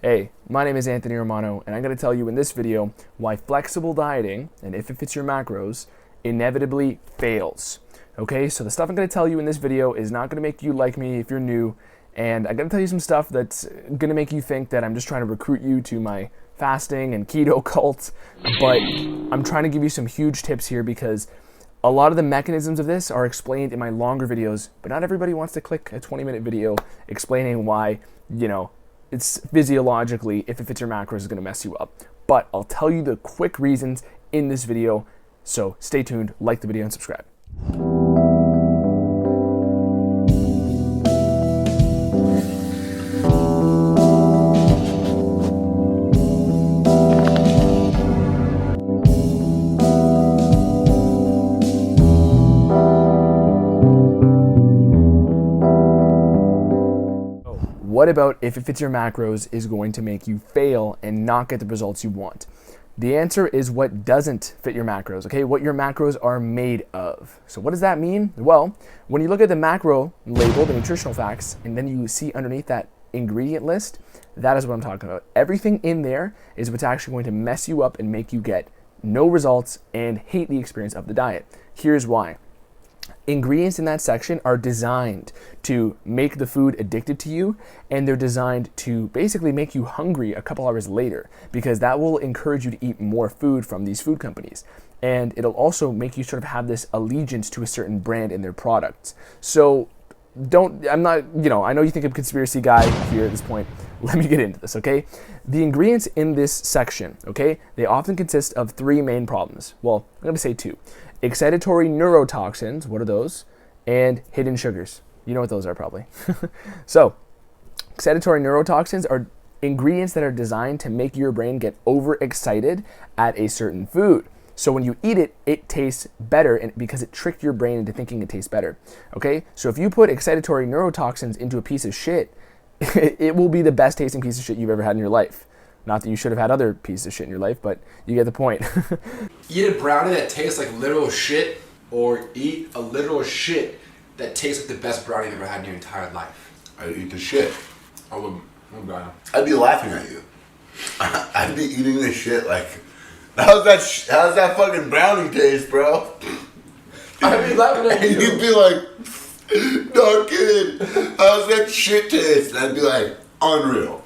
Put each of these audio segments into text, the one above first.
Hey, my name is Anthony Romano, and I'm going to tell you in this video why flexible dieting, and if it fits your macros, inevitably fails. Okay, so the stuff I'm going to tell you in this video is not going to make you like me if you're new, and I'm going to tell you some stuff that's going to make you think that I'm just trying to recruit you to my fasting and keto cult, but I'm trying to give you some huge tips here because a lot of the mechanisms of this are explained in my longer videos, but not everybody wants to click a 20-minute video explaining why, it's physiologically, if it fits your macros, is going to mess you up. But I'll tell you the quick reasons in this video, so stay tuned, like the video, and subscribe. What about if it fits your macros is going to make you fail and not get the results you want? The answer is what doesn't fit your macros, okay? What your macros are made of. So what does that mean? Well, when you look at the macro label, the nutritional facts, and then you see underneath that ingredient list, that is what I'm talking about. Everything in there is what's actually going to mess you up and make you get no results and hate the experience of the diet. Here's why. Ingredients in that section are designed to make the food addictive to you, and they're designed to basically make you hungry a couple hours later, because that will encourage you to eat more food from these food companies. And it'll also make you sort of have this allegiance to a certain brand in their products. So I know you think I'm a conspiracy guy here at this point. Let me get into this, okay? The ingredients in this section, okay, they often consist of three main problems. Well, I'm going to say two. Excitatory neurotoxins, what are those? And hidden sugars. You know what those are probably. So, excitatory neurotoxins are ingredients that are designed to make your brain get overexcited at a certain food. So when you eat it, it tastes better because it tricked your brain into thinking it tastes better. Okay? So if you put excitatory neurotoxins into a piece of shit, it will be the best tasting piece of shit you've ever had in your life. Not that you should have had other pieces of shit in your life, but you get the point. Eat a brownie that tastes like literal shit, or eat a literal shit that tastes like the best brownie you've ever had in your entire life. I'd eat the shit. I would. I'd be laughing at you. I'd be eating this shit like, how's that fucking brownie taste, bro? I'd be laughing at you. And you'd be like, no kidding, how's that shit taste? And I'd be like, unreal.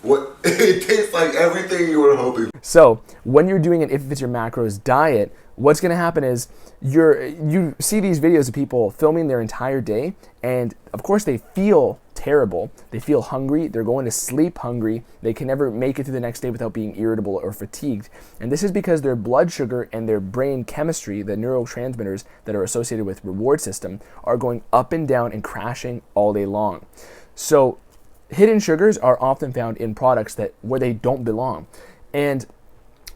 What it tastes like everything you were hoping. So when you're doing an if it fits your macros diet, what's going to happen is you see these videos of people filming their entire day, and of course they feel terrible. They feel hungry. They're going to sleep hungry. They can never make it through the next day without being irritable or fatigued. And this is because their blood sugar and their brain chemistry, the neurotransmitters that are associated with reward system, are going up and down and crashing all day long. So hidden sugars are often found in products where they don't belong. And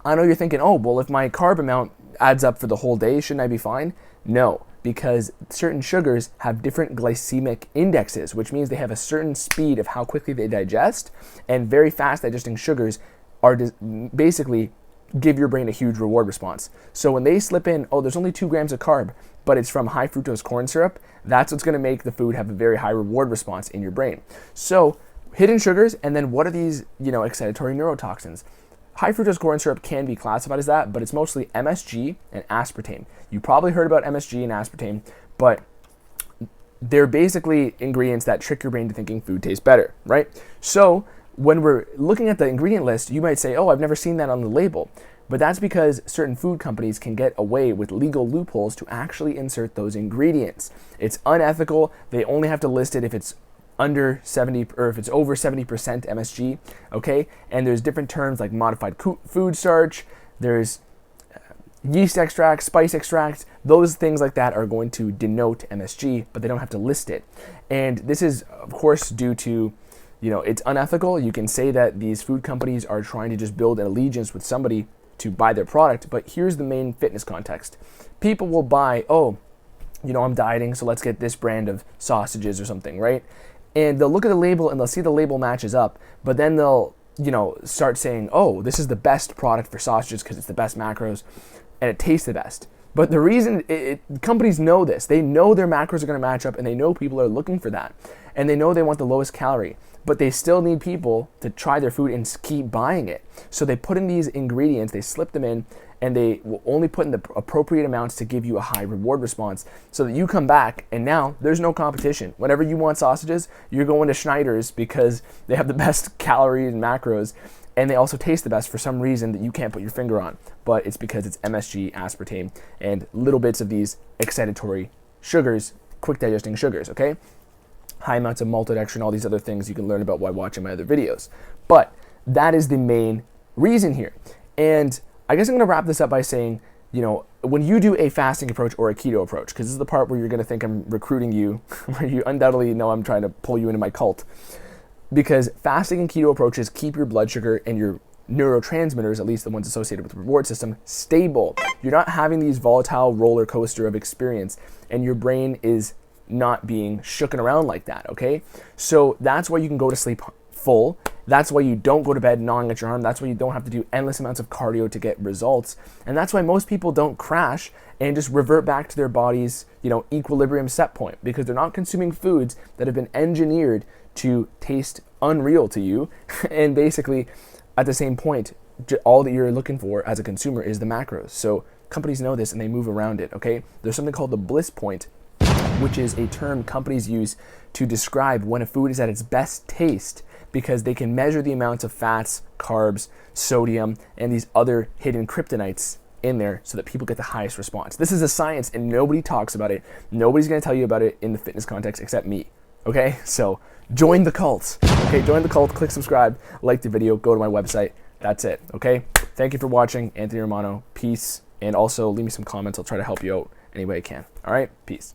I know you're thinking, oh, well, if my carb amount adds up for the whole day, shouldn't I be fine? No, because certain sugars have different glycemic indexes, which means they have a certain speed of how quickly they digest, and very fast digesting sugars are basically give your brain a huge reward response. So when they slip in, oh, there's only 2 grams of carb, but it's from high fructose corn syrup, that's what's going to make the food have a very high reward response in your brain. So hidden sugars, and then what are these, excitatory neurotoxins? High fructose corn syrup can be classified as that, but it's mostly MSG and aspartame. You probably heard about MSG and aspartame, but they're basically ingredients that trick your brain to thinking food tastes better, right? So when we're looking at the ingredient list, you might say, oh, I've never seen that on the label. But that's because certain food companies can get away with legal loopholes to actually insert those ingredients. It's unethical. They only have to list it if it's under 70 or if it's over 70% MSG, okay? And there's different terms like modified food starch, there's yeast extract, spice extract, those things like that are going to denote MSG, but they don't have to list it. And this is, of course, due to, it's unethical. You can say that these food companies are trying to just build an allegiance with somebody to buy their product, but here's the main fitness context. People will buy, oh, I'm dieting, so let's get this brand of sausages or something, right? And they'll look at the label and they'll see the label matches up, but then they'll, start saying, oh, this is the best product for sausages because it's the best macros and it tastes the best. But the reason, companies know this. They know their macros are going to match up, and they know people are looking for that. And they know they want the lowest calorie, but they still need people to try their food and keep buying it. So they put in these ingredients, they slip them in, and they will only put in the appropriate amounts to give you a high reward response so that you come back and now there's no competition. Whenever you want sausages, you're going to Schneider's because they have the best calories and macros, and they also taste the best for some reason that you can't put your finger on. But it's because it's MSG, aspartame, and little bits of these excitatory sugars, quick digesting sugars, okay? High amounts of maltodextrin, all these other things you can learn about while watching my other videos. But that is the main reason here. And I guess I'm gonna wrap this up by saying, you know, when you do a fasting approach or a keto approach, because this is the part where you're gonna think I'm recruiting you, where you undoubtedly know I'm trying to pull you into my cult, because fasting and keto approaches keep your blood sugar and your neurotransmitters, at least the ones associated with the reward system, stable. You're not having these volatile roller coaster of experience, and your brain is not being shooken around like that, okay? So that's why you can go to sleep full. That's why you don't go to bed gnawing at your arm. That's why you don't have to do endless amounts of cardio to get results. And that's why most people don't crash and just revert back to their body's, you know, equilibrium set point, because they're not consuming foods that have been engineered to taste unreal to you. And basically, at the same point, all that you're looking for as a consumer is the macros. So companies know this and they move around it, okay? There's something called the bliss point, which is a term companies use to describe when a food is at its best taste, because they can measure the amounts of fats, carbs, sodium, and these other hidden kryptonites in there so that people get the highest response. This is a science and nobody talks about it. Nobody's gonna tell you about it in the fitness context except me, okay? So join the cult, okay? Join the cult, click subscribe, like the video, go to my website. That's it, okay? Thank you for watching. Anthony Romano, peace. And also leave me some comments. I'll try to help you out any way I can. All right, peace.